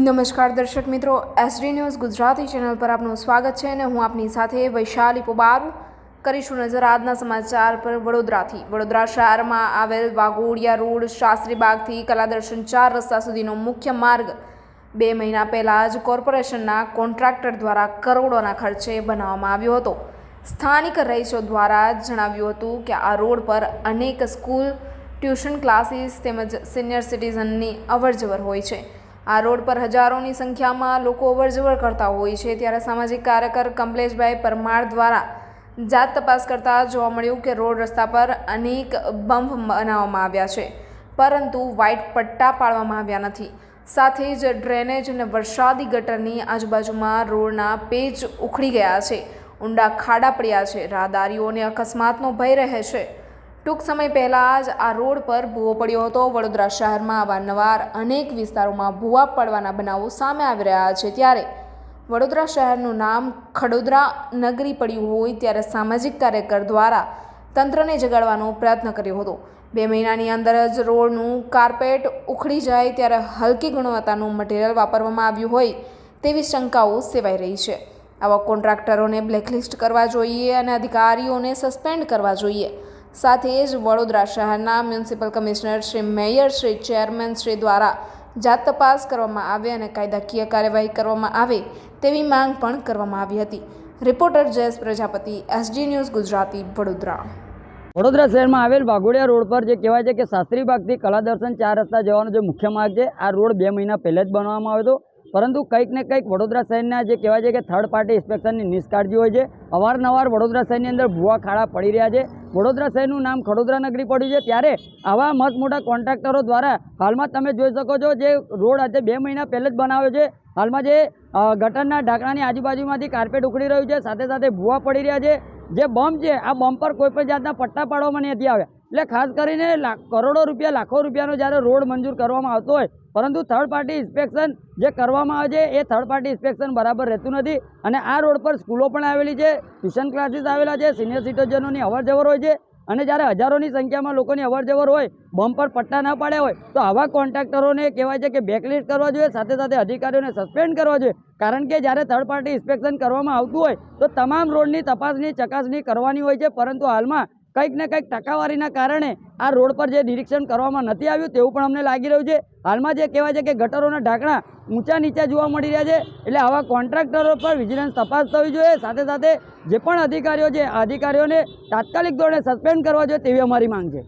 નમસ્કાર દર્શક મિત્રો, એસડી ન્યૂઝ ગુજરાતી ચેનલ પર આપનું સ્વાગત છે અને હું આપની સાથે વૈશાલી પોબારુ કરીશું નજર આજના સમાચાર પર વડોદરાથી। વડોદરા શહેરમાં આવેલ વાઘોડિયા રોડ શાસ્ત્રીબાગથી કલાદર્શન 4 રસ્તા સુધીનો મુખ્ય માર્ગ 2 મહિના પહેલાં જ કોર્પોરેશનના કોન્ટ્રાક્ટર દ્વારા કરોડોના ખર્ચે બનાવવામાં આવ્યો હતો। સ્થાનિક રહીશો દ્વારા જણાવ્યું હતું કે આ રોડ પર અનેક સ્કૂલ, ટ્યુશન ક્લાસીસ તેમજ સિનિયર સિટીઝનની અવરજવર હોય છે। આ રોડ પર હજારોની સંખ્યામાં લોકો અવરજવર કરતા હોય છે। ત્યારે સામાજિક કાર્યકર કમલેશભાઈ પરમાર દ્વારા જાત તપાસ કરતા જોવા મળ્યું કે રોડ રસ્તા પર અનેક બમ્પ બનાવવામાં આવ્યા છે, પરંતુ વ્હાઇટ પટ્ટા પાડવામાં આવ્યા નથી। સાથે જ ડ્રેનેજ અને વરસાદી ગટરની આજુબાજુમાં રોડના પેચ ઉખડી ગયા છે, ઊંડા ખાડા પડ્યા છે, રાહદારીઓને અકસ્માતનો ભય રહે છે। ટૂંક સમય પહેલાં જ આ રોડ પર ભૂવો પડ્યો હતો। વડોદરા શહેરમાં અવારનવાર અનેક વિસ્તારોમાં ભૂવા પડવાના બનાવો સામે આવી રહ્યા છે। ત્યારે વડોદરા શહેરનું નામ ખડોદરા નગરી પડ્યું હોય ત્યારે સામાજિક કાર્યકર દ્વારા તંત્રને જગાડવાનો પ્રયત્ન કર્યો હતો। 2 મહિનાની અંદર જ રોડનું કાર્પેટ ઉખડી જાય ત્યારે હલકી ગુણવત્તાનું મટીરિયલ વાપરવામાં આવ્યું હોય તેવી શંકાઓ સેવાઈ રહી છે। આવા કોન્ટ્રાક્ટરોને બ્લેકલિસ્ટ કરવા જોઈએ અને અધિકારીઓને સસ્પેન્ડ કરવા જોઈએ। સાથે જ વડોદરા શહેરના municipal commissioner Shri, mayor Shri, chairman Shri દ્વારા જાત તપાસ કરવામાં આવે અને કાયદાકીય કાર્યવાહી કરવામાં આવે તેવી માંગ પણ કરવામાં આવી હતી। Reporter Jayesh Prajapati, SD news Gujarati, Vadodara. Vadodara શહેરમાં આવેલ વાઘોડિયા રોડ પર જે કહેવાય છે કે શાસ્ત્રીબાગથી કલાદર્શન 4 રસ્તા જવાનો જે મુખ્ય માર્ગ છે, આ રોડ 2 મહિના પહેલાં જ બનાવવામાં આવ્યો હતો, પરંતુ કંઈક ને કંઈક વડોદરા શહેરના જે કહેવાય છે કે થર્ડ પાર્ટી ઇન્સ્પેક્શનની નિષ્કાળજી હોય છે। અવારનવાર વડોદરા શહેરની અંદર ભૂવા ખાડા પડી રહ્યા છે। વડોદરા શહેરનું નામ ખડોદરા નગરી પડ્યું છે, ત્યારે આવા મસ્ત મોટા કોન્ટ્રાક્ટરો દ્વારા હાલમાં તમે જોઈ શકો છો જે રોડ આજે 2 મહિના પહેલાં જ બનાવ્યો છે, હાલમાં જે ગટરના ઢાંકણાની આજુબાજુમાંથી કાર્પેટ ઉખડી રહ્યું છે, સાથે સાથે ભૂવા પડી રહ્યા છે। જે બમ્પ છે, આ બમ્પ પર કોઈ પણ જાતના પટ્ટા પાડવામાં નથી આવ્યા। એટલે ખાસ કરીને કરોડો રૂપિયા, લાખો રૂપિયાનો જ્યારે રોડ મંજૂર કરવામાં આવતો હોય, પરંતુ થર્ડ પાર્ટી ઇન્સ્પેક્શન જે કરવામાં આવે છે એ થર્ડ પાર્ટી ઇન્સ્પેક્શન બરાબર રહેતું નથી। અને આ રોડ પર સ્કૂલો પણ આવેલી છે, ટ્યુશન ક્લાસીસ આવેલા છે, સિનિયર સિટીઝનોની અવરજવર હોય છે, અને જ્યારે હજારોની સંખ્યામાં લોકોની અવરજવર હોય, બમ્પ પર પટ્ટા ના પાડ્યા હોય, તો આવા કોન્ટ્રાક્ટરોને કહેવાય છે કે બ્લેકલિસ્ટ કરવા જોઈએ, સાથે સાથે અધિકારીઓને સસ્પેન્ડ કરવા જોઈએ। કારણ કે જ્યારે થર્ડ પાર્ટી ઇન્સ્પેક્શન કરવામાં આવતું હોય તો તમામ રોડની તપાસની ચકાસણી કરવાની હોય છે, પરંતુ હાલમાં કંઈક ને કંઈક ટકાવારીના કારણે આ રોડ પર જે નિરીક્ષણ કરવામાં નથી આવ્યું તેવું પણ અમને લાગી રહ્યું છે। હાલમાં જે કહેવાય છે કે ગટરોના ઢાંકણા ઊંચા નીચા જોવા મળી રહ્યા છે, એટલે આવા કોન્ટ્રાક્ટરો પર વિજિલન્સ તપાસ થવી જોઈએ। સાથે સાથે જે પણ અધિકારીઓ છે, આ અધિકારીઓને તાત્કાલિક ધોરણે સસ્પેન્ડ કરવા જોઈએ તેવી અમારી માંગ છે।